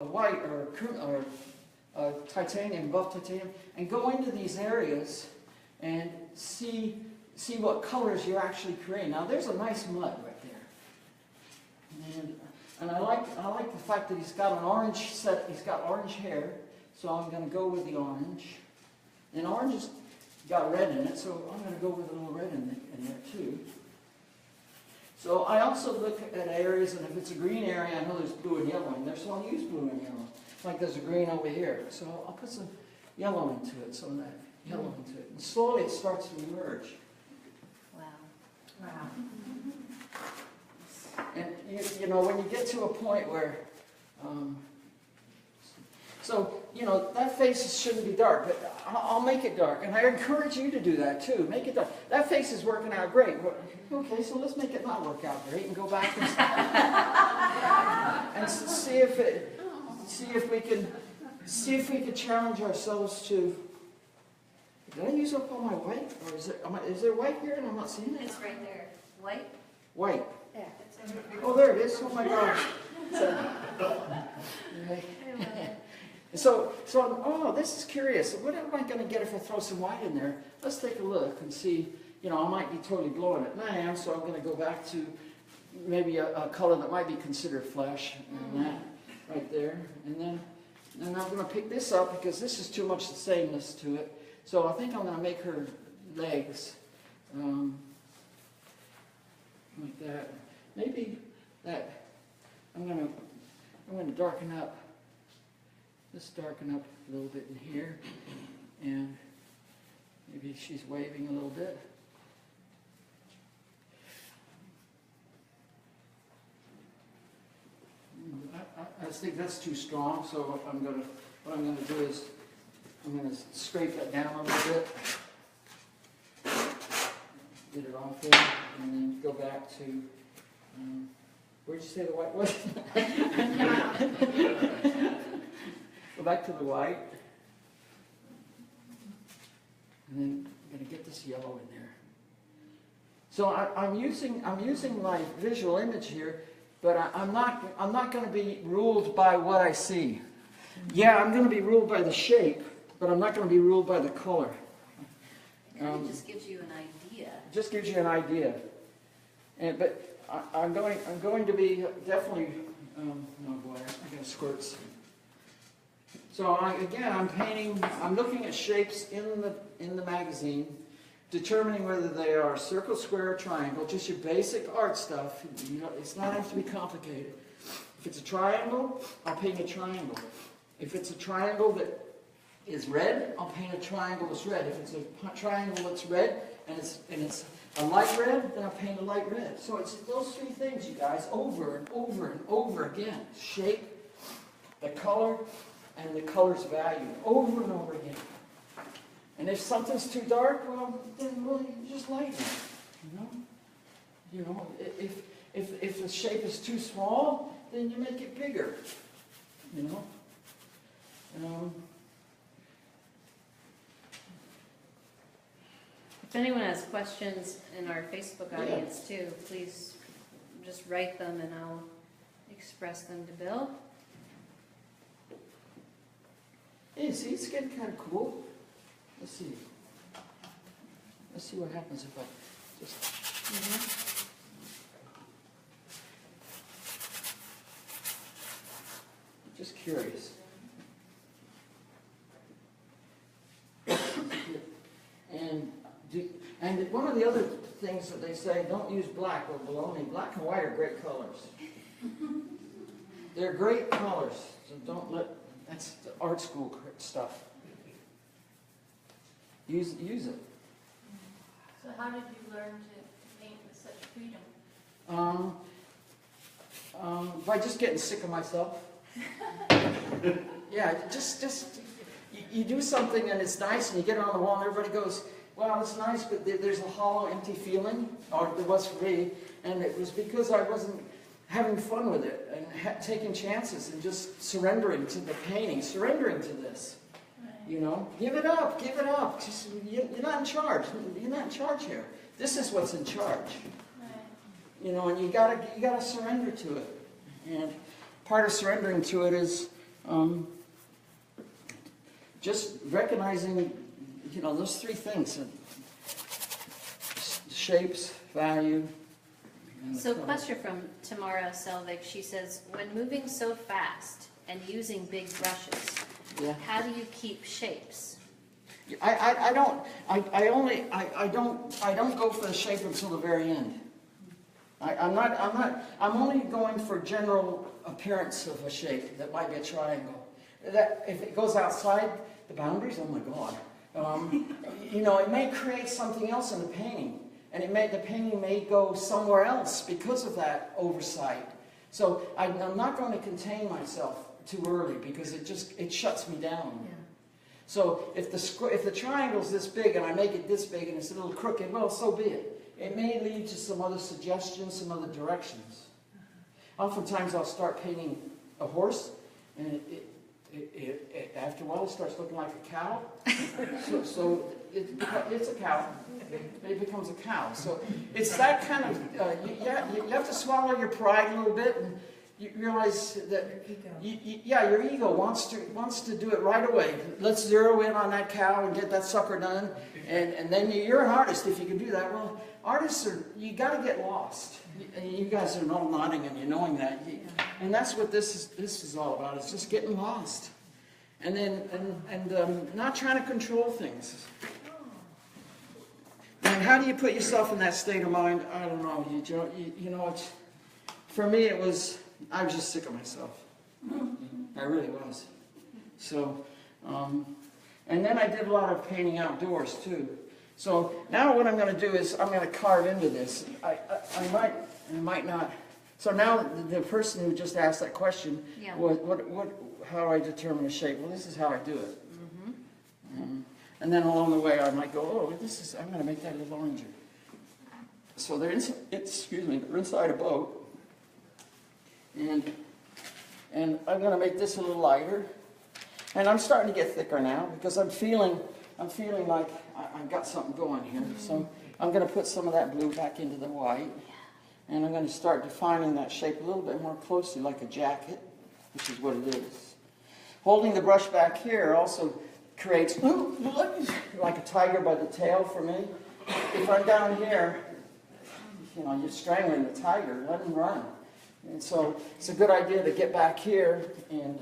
white or titanium, buff titanium, and go into these areas and see what colors you're actually creating. Now there's a nice mud right there, and I like the fact that he's got an orange set. He's got orange hair, so I'm going to go with the orange. And orange has got red in it, so I'm going to go with a little red in there too. So I also look at areas, and if it's a green area, I know there's blue and yellow in there, so I'll use blue and yellow. Like there's a green over here, so I'll put some yellow into it, so that yellow into it. And slowly it starts to emerge. Wow. Wow. And you know, when you get to a point where, so, you know, that face shouldn't be dark, but I'll make it dark. And I encourage you to do that too. Make it dark. That face is working out great. Okay, so let's make it not work out great and go back and see if we can challenge ourselves to. Did I use up all my white, or is there white here and I'm not seeing it? It's right there. White? White. There. Oh, there it is. Oh my gosh. So, oh, this is curious. What am I going to get if I throw some white in there? Let's take a look and see. You know, I might be totally blowing it. And I am, so I'm going to go back to maybe a color that might be considered flesh, and that right there. And then I'm going to pick this up because this is too much the sameness to it. So I think I'm going to make her legs like that. Maybe that. I'm going to darken up. Let's darken up a little bit in here, and maybe she's waving a little bit. I think that's too strong, so what I'm going to do is I'm going to scrape that down a little bit, get it off there, and then go back to. Where'd you say the white was? Go back to the white, and then I'm going to get this yellow in there. So I'm using my visual image here, but I'm not going to be ruled by what I see. Yeah, I'm going to be ruled by the shape, but I'm not going to be ruled by the color. It just gives you an idea. Just gives you an idea, but I'm going to be definitely. Oh boy, I got squirts. So I'm painting. I'm looking at shapes in the magazine, determining whether they are circle, square, or triangle. Just your basic art stuff. You know, it's not have to be complicated. If it's a triangle, I'll paint a triangle. If it's a triangle that is red, I'll paint a triangle that's red. If it's a triangle that's red and it's a light red, then I'll paint a light red. So it's those three things, you guys, over and over and over again. Shape, the color, and the color's value, over and over again. And if something's too dark, well, then you just lighten it. You know, if the shape is too small, then you make it bigger. You know. If anyone has questions in our Facebook audience too, please just write them and I'll express them to Bill. Hey, see, it's getting kind of cool. Let's see. Let's see what happens if I just. Just curious. And one of the other things that they say, don't use black or baloney. Black and white are great colors. They're great colors, so don't let. That's the art school stuff. Use it. So how did you learn to paint with such freedom? By just getting sick of myself. Yeah, just you do something and it's nice and you get it on the wall and everybody goes, wow, it's nice, but there's a hollow, empty feeling, or there was for me, and it was because I wasn't having fun with it and taking chances and just surrendering to the painting, surrendering to this. Right. You know, give it up, give it up. Just, you're not in charge. You're not in charge here. This is what's in charge. Right. You know, and you gotta surrender to it. And part of surrendering to it is Just recognizing, those three things, shapes, value. and the So color. question from Tamara Selvig, she says, when moving so fast and using big brushes, Yeah. how do you keep shapes? I don't go for the shape until the very end. I'm only going for general appearance of a shape. That might be a triangle. That, if it goes outside the boundaries, oh my God. It may create something else in the painting. And the painting may go somewhere else because of that oversight. So I'm not going to contain myself too early because it shuts me down. Yeah. So if the triangle's this big and I make it this big and it's a little crooked, well, so be it. It may lead to some other suggestions, some other directions. Oftentimes I'll start painting a horse, and after a while it starts looking like a cow. So it's a cow. It becomes a cow. So it's that kind of, you have to swallow your pride a little bit, and you realize that, your ego wants to do it right away. Let's zero in on that cow and get that sucker done. And then you're an artist if you can do that. Well, artists you got to get lost. You guys are all nodding and you're knowing that. And that's what this is all about. It's just getting lost. And then not trying to control things. And how do you put yourself in that state of mind? I don't know. It's, for me I was just sick of myself. I really was. So, and then I did a lot of painting outdoors too. So now what I'm going to do is I'm going to carve into this. I might not. So now the person who just asked that question, Yeah. how do I determine a shape? Well, this is how I do it. And then along the way I might go, I'm going to make that a little oranger. So they're inside a boat. And I'm going to make this a little lighter. And I'm starting to get thicker now because I'm feeling like I've got something going here. So I'm going to put some of that blue back into the white. And I'm going to start defining that shape a little bit more closely, like a jacket, which is what it is. Holding the brush back here also creates, like a tiger by the tail for me. If I'm down here, you're strangling the tiger, let him run. And so it's a good idea to get back here and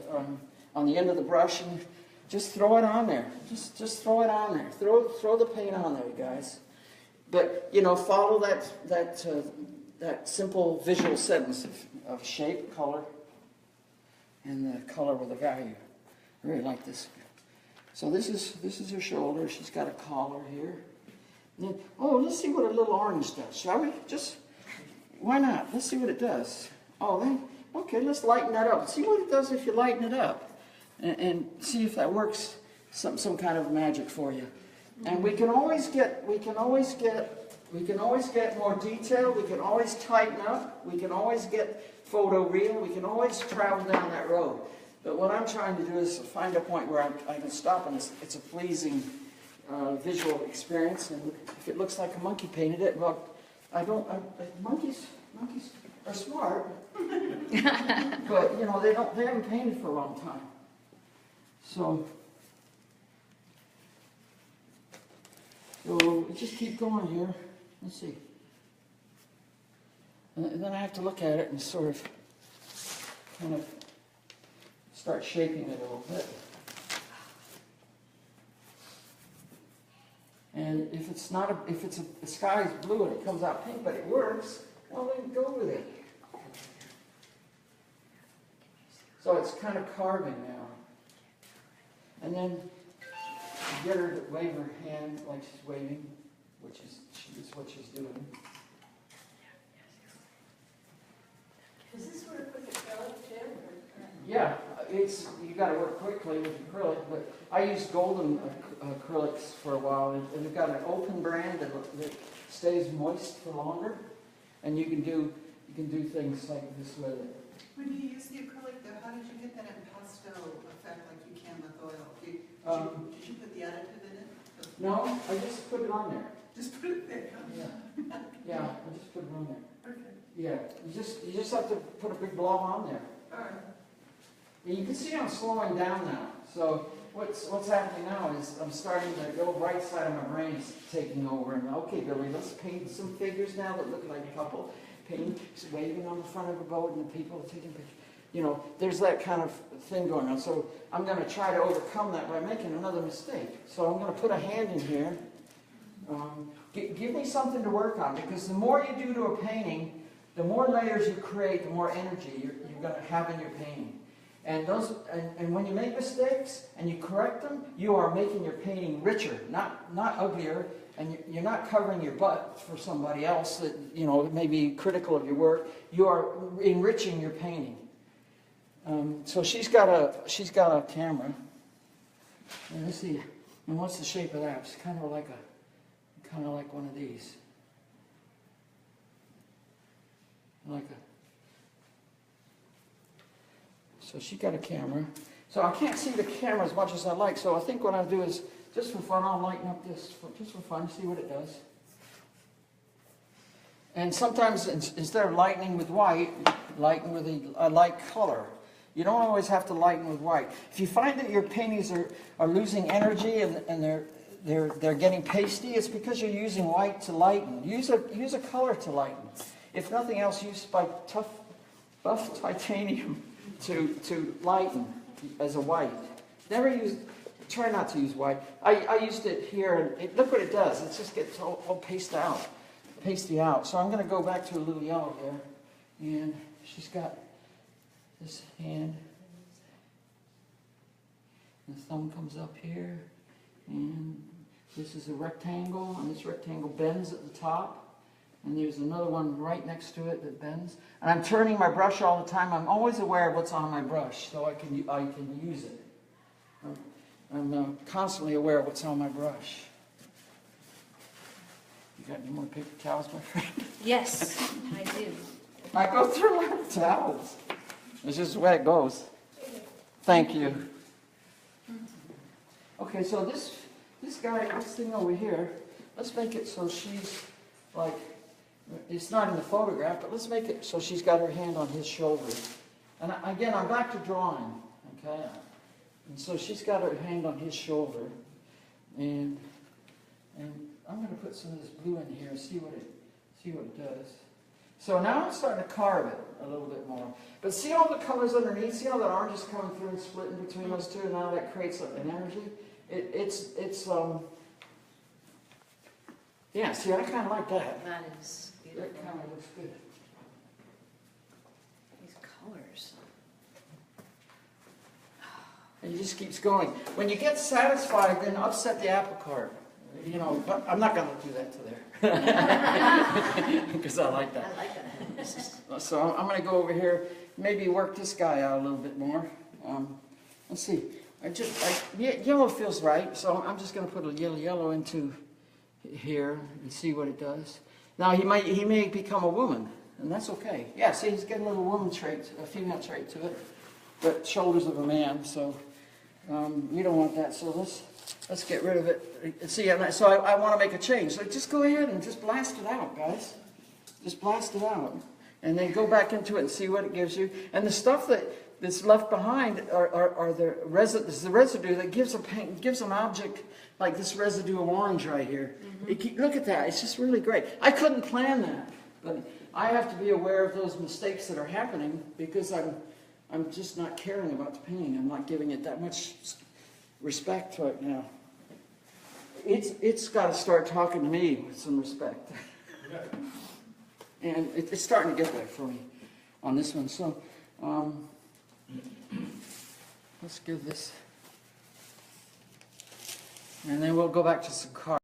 on the end of the brush and just throw it on there. Just throw it on there. Throw the paint on there, you guys. But follow that simple visual sentence of shape, color, and the color with a value. I really like this. So this is her shoulder. She's got a collar here. And then, let's see what a little orange does, shall we? Why not? Let's see what it does. Okay, let's lighten that up. See what it does if you lighten it up, and see if that works. Some kind of magic for you. And we can always get more detail. We can always tighten up. We can always get photo real. We can always travel down that road. But what I'm trying to do is find a point where I can stop, and it's a pleasing visual experience. And if it looks like a monkey painted it, well, monkeys are smart, but they haven't painted for a long time. So we just keep going here. Let's see. And then I have to look at it and sort of kind of start shaping it a little bit. And if the sky is blue and it comes out pink, but it works, well, then go with it. So it's kind of carving now. And then get her to wave her hand like she's waving, which is what she's doing. Is this sort of quick acrylic too? Yeah, you got to work quickly with acrylic, but I used golden acrylics for a while, and they've got an open brand that stays moist for longer, and you can do things like this with it. When you use the acrylic, though, how did you get that impasto effect like you can with oil? Did you put the additive in it? No, I just put it on there. Just put it there. Yeah, I just put it on there. Okay. Yeah, you just have to put a big blob on there. All right. And you can see I'm slowing down now. So what's happening now is I'm starting to, the old right side of my brain is taking over. And okay, Billy, let's paint some figures now that look like a couple. Painting, waving on the front of a boat, and the people are taking pictures. You know, there's that kind of thing going on. So I'm going to try to overcome that by making another mistake. So I'm going to put a hand in here. Give me something to work on, because the more you do to a painting, the more layers you create, the more energy you're going to have in your painting. And when you make mistakes and you correct them, you are making your painting richer, not uglier. And you're not covering your butt for somebody else that, you know, may be critical of your work. You are enriching your painting. So she's got a camera. And let's see. And what's the shape of that? It's kind of like one of these. So she got a camera. So I can't see the camera as much as I like. So I think what I'll do is, just for fun, I'll lighten up this, just for fun, see what it does. And sometimes instead of lightening with white, lighten with a light color. You don't always have to lighten with white. If you find that your paintings are losing energy and they're getting pasty, it's because you're using white to lighten. Use a color to lighten. If nothing else, use buff titanium to lighten as a white. Try not to use white. I used it here, and look what it does. It just gets all pasty out. So I'm going to go back to a little yellow there, and she's got this hand. The thumb comes up here, and this is a rectangle, and this rectangle bends at the top. And there's another one right next to it that bends. And I'm turning my brush all the time. I'm always aware of what's on my brush, so I can use it. I'm constantly aware of what's on my brush. You got any more paper towels, my friend? Yes, I do. I go through a lot of towels. It's just the way it goes. Thank you. Okay, so this thing over here, let's make it so she's like, it's not in the photograph, but let's make it so she's got her hand on his shoulder. And again, I'm back to drawing, okay? And so she's got her hand on his shoulder. And I'm going to put some of this blue in here and see what it does. So now I'm starting to carve it a little bit more. But see all the colors underneath? See how that orange is coming through and splitting between those two? And now that creates an energy? Yeah, see, I kind of like that. That is beautiful. That kind of looks good. These colors. And it just keeps going. When you get satisfied, then upset the apple cart. You know, but I'm not going to do that to there. Because I like that. I like that. So I'm going to go over here, maybe work this guy out a little bit more. Let's see. Yellow feels right, so I'm just going to put a little yellow into here and see what it does. Now he may become a woman, and that's okay. Yeah, see, he's getting a little woman trait, a female trait to it, but shoulders of a man. So we don't want that. So let's get rid of it. See, so I want to make a change. So just go ahead and just blast it out, guys. Just blast it out, and then go back into it and see what it gives you. And the stuff that's left behind are the residue that gives an object like this residue of orange right here. Mm-hmm. Look at that. It's just really great. I couldn't plan that, but I have to be aware of those mistakes that are happening because I'm just not caring about the painting. I'm not giving it that much respect right now. It's got to start talking to me with some respect. And it's starting to get there for me on this one. So let's give this. And then we'll go back to some cards.